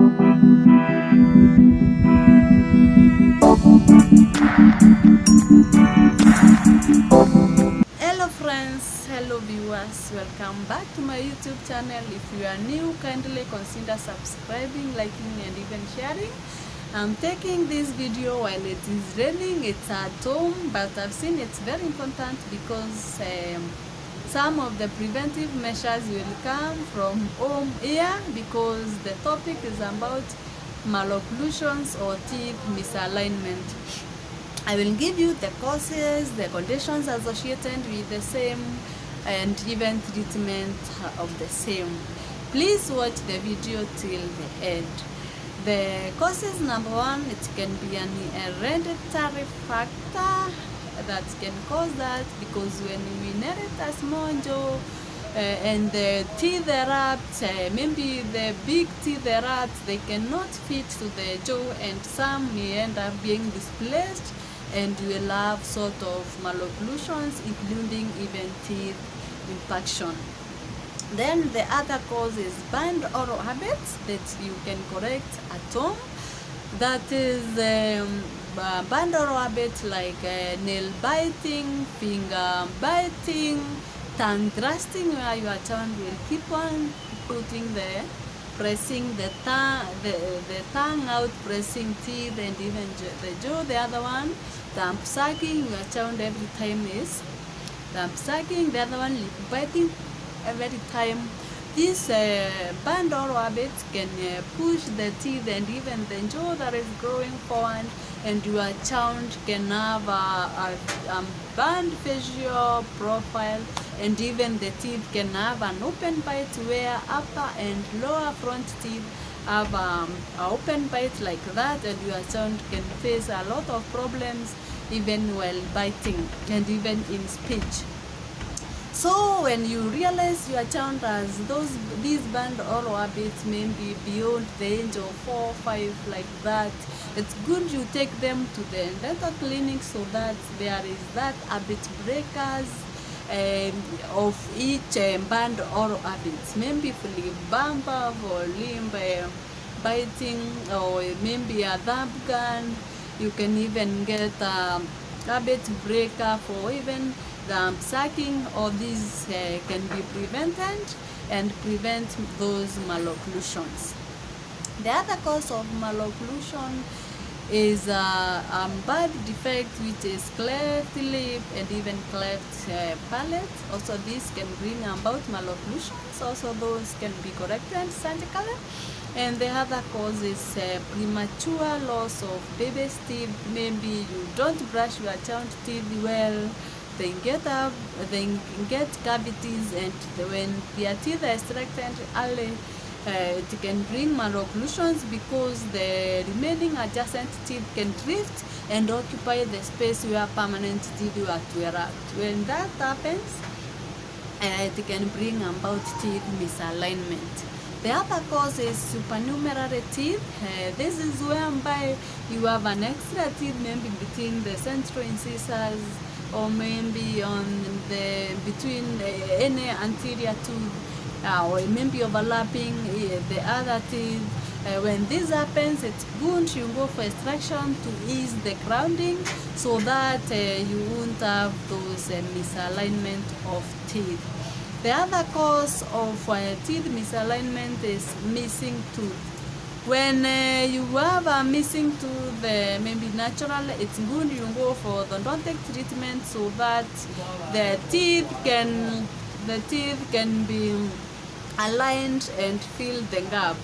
Hello friends, hello viewers, welcome back to my YouTube channel. If you are new, kindly consider subscribing, liking and even sharing. I'm taking this video while it is raining. It's at home, but I've seen it's very important because some of the preventive measures will come from home here, because the topic is about malocclusions or teeth misalignment. I will give you the causes, the conditions associated with the same, and even treatment of the same. Please watch the video till the end. The causes, number one, it can be an hereditary factor that can cause that, because when we inherit a small jaw and the teeth erupt, maybe the big teeth erupt, they cannot fit to the jaw, and some may end up being displaced, and you will have sort of malocclusions, including even teeth impaction. Then the other cause is bad oral habits that you can correct at home. That is bad oral habits like nail biting, finger biting, tongue thrusting, where your child will keep on putting pressing the tongue out, pressing teeth and even the jaw. The other one, thumb sucking, your child every time is thumb sucking. The other one, lip biting every time. These bad oral habits can push the teeth and even the jaw that is growing forward, and your child can have a bad facial profile, and even the teeth can have an open bite where upper and lower front teeth have an open bite like that, and your child can face a lot of problems even while biting and even in speech. So when you realize your child has these bad oral habits, maybe beyond the age of 4 or 5 like that, it's good you take them to the dental clinic, so that there is that habit breakers of each bad oral habits. Maybe flip bumper or limb biting, or maybe a thumb gun. You can even get a habit breaker for even the sucking. All these can be prevented and prevent those malocclusions. The other cause of malocclusion is a bad defect, which is cleft lip and even cleft palate. Also, this can bring about malocclusions. Also, those can be corrected surgically. And the other cause is premature loss of baby's teeth. Maybe you don't brush your child's teeth well. They get cavities, and when their teeth are extracted early, it can bring malocclusions, because the remaining adjacent teeth can drift and occupy the space where permanent teeth were to erupt. When that happens, it can bring about teeth misalignment. The other cause is supernumerary teeth. This is whereby you have an extra teeth, maybe between the central incisors, or maybe on between any anterior tooth, or maybe overlapping the other teeth. When this happens, it's good you go for extraction to ease the crowding, so that you won't have those misalignment of teeth. The other cause of teeth misalignment is missing tooth. When you have a missing tooth, maybe natural, it's good you go for the odontic treatment, so that the teeth can be aligned and fill the gap.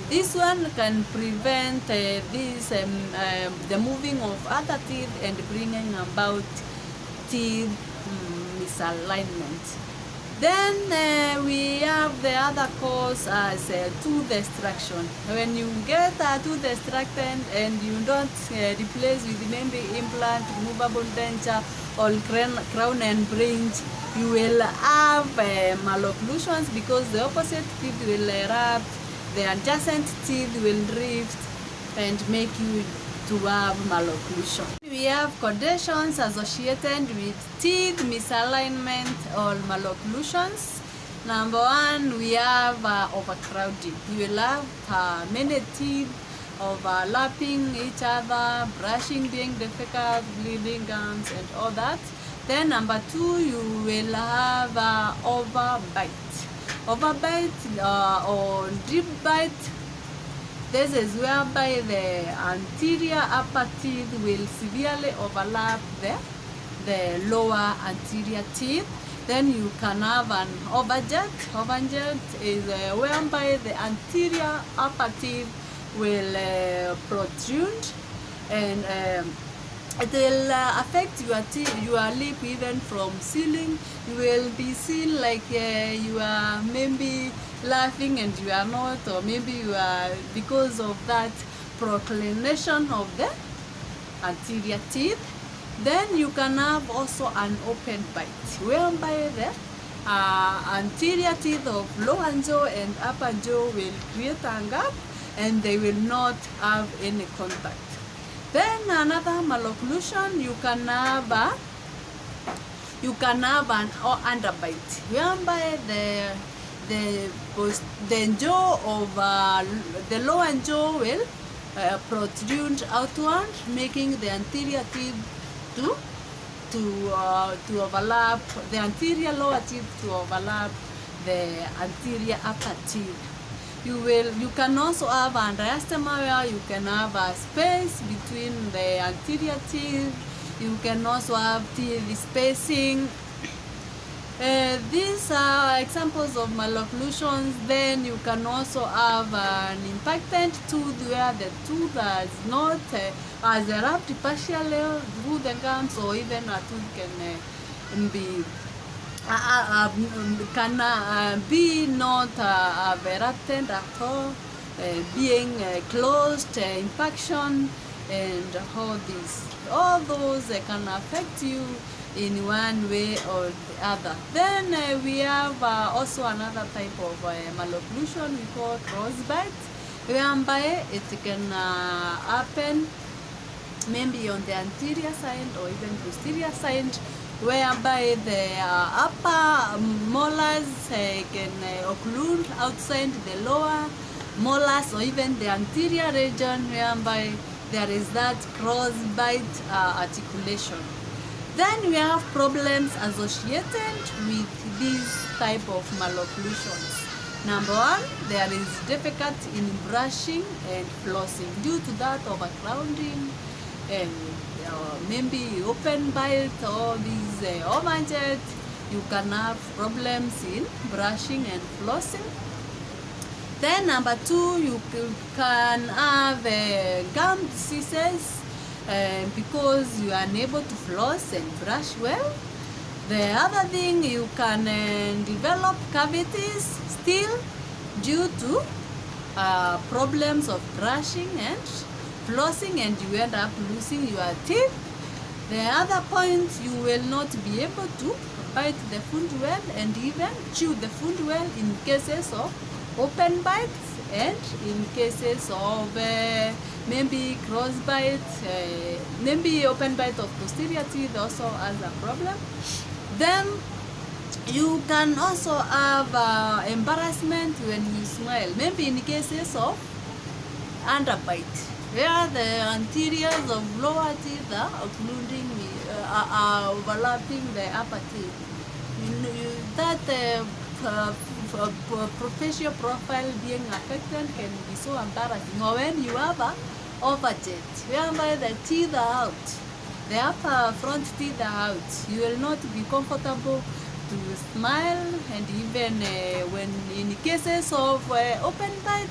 This one can prevent the moving of other teeth and bringing about teeth misalignment. Then we have the other cause as tooth extraction. When you get a tooth extracted and you don't replace with maybe implant, removable denture, or crown and bridge, you will have malocclusions, because the opposite teeth will erupt, the adjacent teeth will drift and make you to have malocclusion. We have conditions associated with teeth misalignment or malocclusions. Number one, we have overcrowding. You will have many teeth overlapping each other, brushing being difficult, bleeding gums, and all that. Then number two, you will have overbite. Overbite or deep bite. This is whereby the anterior upper teeth will severely overlap the lower anterior teeth. Then you can have an overjet. Overjet is whereby the anterior upper teeth will protrude, and it will affect your lip even from ceiling. You will be seen like you are maybe laughing and you are not, or maybe you are, because of that proclination of the anterior teeth. Then you can have also an open bite, whereby the anterior teeth of lower jaw and upper jaw will create a gap and they will not have any contact. Then another malocclusion, you can have an underbite, whereby the jaw of the lower jaw will protrude outward, making the anterior teeth to overlap, the anterior lower teeth to overlap the anterior upper teeth. You can also have an diastema, where you can have a space between the anterior teeth. You can also have teeth spacing. These are examples of malocclusions. Then you can also have an impacted tooth, where the tooth is not as wrapped partially through the gums, or even a tooth can be not erupted at all, being closed, impaction, and all those can affect you in one way or the other. Then we have also another type of malocclusion we call crossbite, whereby it can happen maybe on the anterior side or even posterior side, whereby the upper molars can occlude outside the lower molars, or even the anterior region, whereby there is that cross-bite articulation. Then we have problems associated with these type of malocclusions. Number one, there is difficulty in brushing and flossing due to that overcrowding and maybe open bite or these overjet. You can have problems in brushing and flossing. Then number two, you can have gum diseases because you are unable to floss and brush well. The other thing, you can develop cavities still due to problems of brushing and flossing, and you end up losing your teeth. The other point, you will not be able to bite the food well and even chew the food well in cases of open bites, and in cases of maybe cross bite, maybe open bite of posterior teeth also has a problem. Then you can also have embarrassment when you smile, maybe in cases of underbite, where the anteriors of lower teeth are occluding, are overlapping the upper teeth. Facial profile being affected can be so embarrassing. Or when you have a overjet, whereby the teeth are out, the upper front teeth are out, you will not be comfortable to smile, and even when in cases of open bite,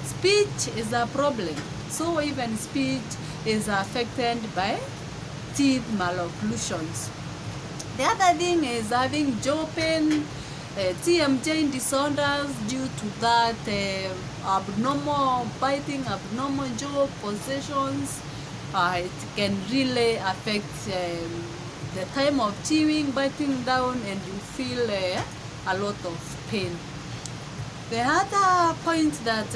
speech is a problem. So even speech is affected by teeth malocclusions. The other thing is having jaw pain, TMJ disorders due to that abnormal biting, abnormal jaw positions. It can really affect the time of chewing, biting down, and you feel a lot of pain. The other point that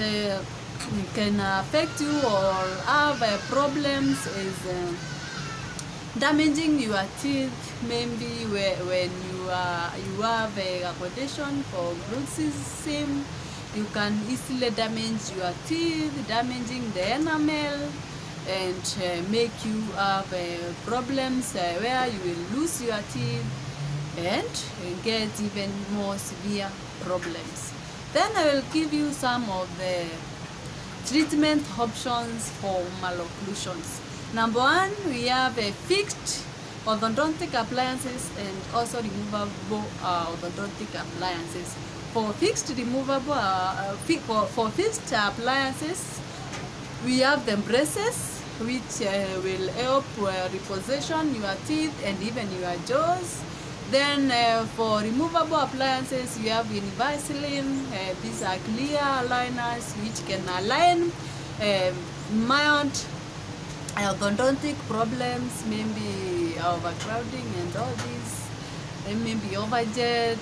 can affect you or have problems is damaging your teeth, maybe when you you have a condition for bruxism, you can easily damage your teeth, damaging the enamel, and make you have problems where you will lose your teeth and get even more severe problems. Then I will give you some of the treatment options for malocclusions. Number one, we have a fixed orthodontic appliances and also removable orthodontic appliances. For fixed removable, for fixed appliances, we have the braces, which will help reposition your teeth and even your jaws. Then for removable appliances, you have Univaseline. These are clear aligners which can align mild orthodontic problems, maybe overcrowding and all these, and maybe overjet.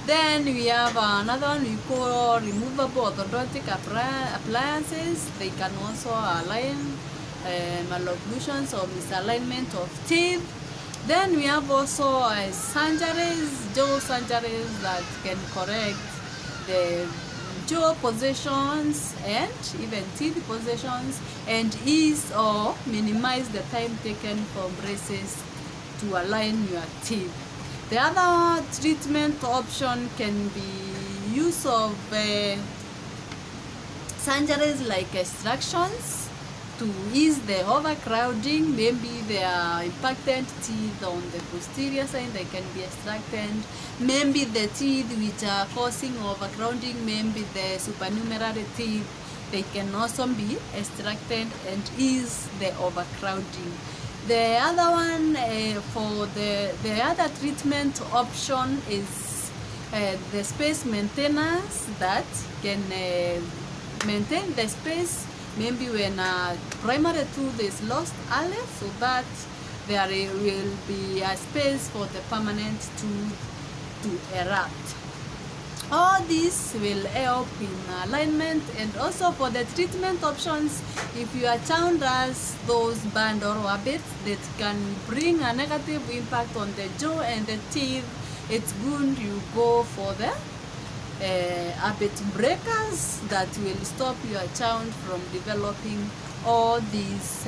Then we have another one we call removable orthodontic appliances. They can also align malocclusions or misalignment of teeth. Then we have also surgeries, jaw surgeries that can correct the jaw positions and even teeth positions and ease or minimize the time taken for braces to align your teeth. The other treatment option can be use of surgeries like extractions to ease the overcrowding. Maybe there are impacted teeth on the posterior side, they can be extracted. Maybe the teeth which are causing overcrowding, maybe the supernumerary teeth, they can also be extracted and ease the overcrowding. The other one for the other treatment option is the space maintenance that can maintain the space maybe when primary tooth is lost early, so that there will be a space for the permanent tooth to erupt. All this will help in alignment. And also for the treatment options, if your child has those bad oral habits that can bring a negative impact on the jaw and the teeth, it's good you go for the habit breakers that will stop your child from developing all these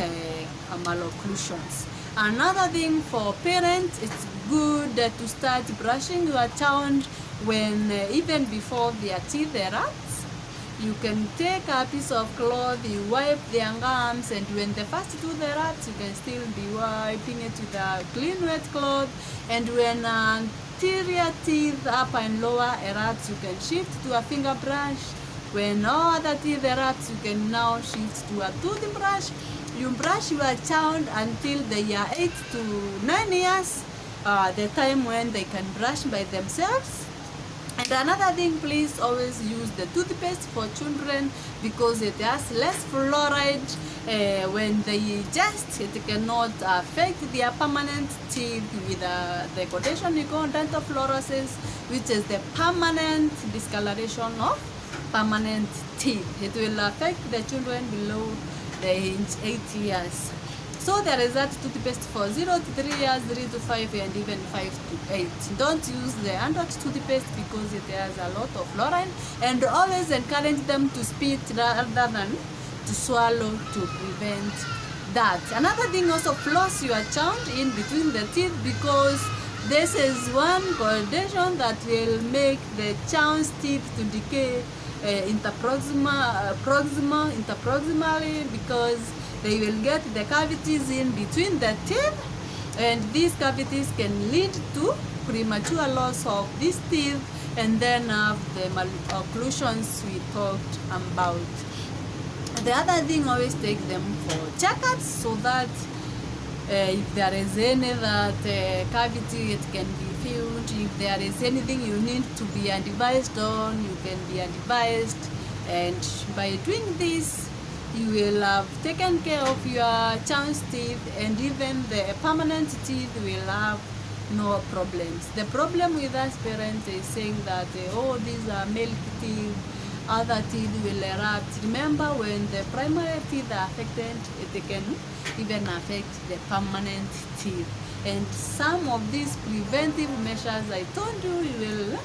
malocclusions. Another thing for parents, it's good to start brushing your child when even before their teeth erupts. You can take a piece of cloth, you wipe their gums, and when the first tooth erupts, you can still be wiping it with a clean wet cloth. And when anterior teeth, upper and lower, erupts, you can shift to a finger brush. When all other teeth erupts, you can now shift to a toothbrush. You brush your child until they are 8 to 9 years, the time when they can brush by themselves. And another thing, please always use the toothpaste for children because it has less fluoride. When they ingest, it cannot affect their permanent teeth with the condition we call dental fluorosis, which is the permanent discoloration of permanent teeth. It will affect the children below the age 8 years. So there is that toothpaste for 0 to 3 years, 3 to 5, and even 5 to 8. Don't use the adult toothpaste because it has a lot of fluoride, and always encourage them to spit rather than to swallow to prevent that. Another thing, also floss your child in between the teeth because this is one condition that will make the child's teeth to decay interproximally because they will get the cavities in between the teeth, and these cavities can lead to premature loss of these teeth and then have the malocclusions we talked about. The other thing, always take them for checkups so that if there is any cavity, it can be filled. If there is anything you need to be advised on, you can be advised. And by doing this, you will have taken care of your child's teeth, and even the permanent teeth will have no problems. The problem with us parents is saying that, oh, these are milk teeth, other teeth will erupt. Remember, when the primary teeth are affected, it can even affect the permanent teeth. And some of these preventive measures I told you, you will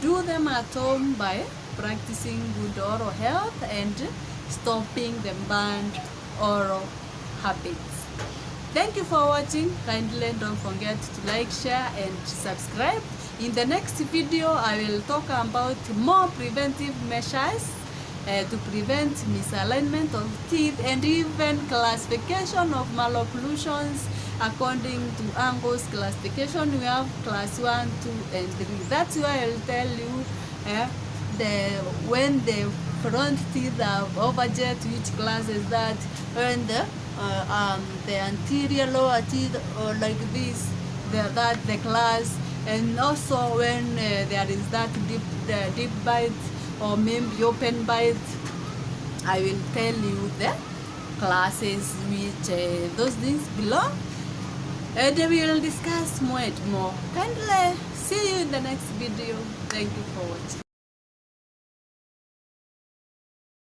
do them at home by practicing good oral health and stopping the bad oral habits. Thank you for watching. Kindly don't forget to like, share and subscribe. In the next video, I will talk about more preventive measures to prevent misalignment of teeth and even classification of malocclusions according to Angle's classification. We have class 1, 2 and 3. That's why I'll tell you when the front teeth are overjet, which class is that, when the anterior lower teeth or like this, the class, and also when there is that deep bite or maybe open bite, I will tell you the classes which those things belong, and we will discuss more and more. Kindly see you in the next video. Thank you for watching.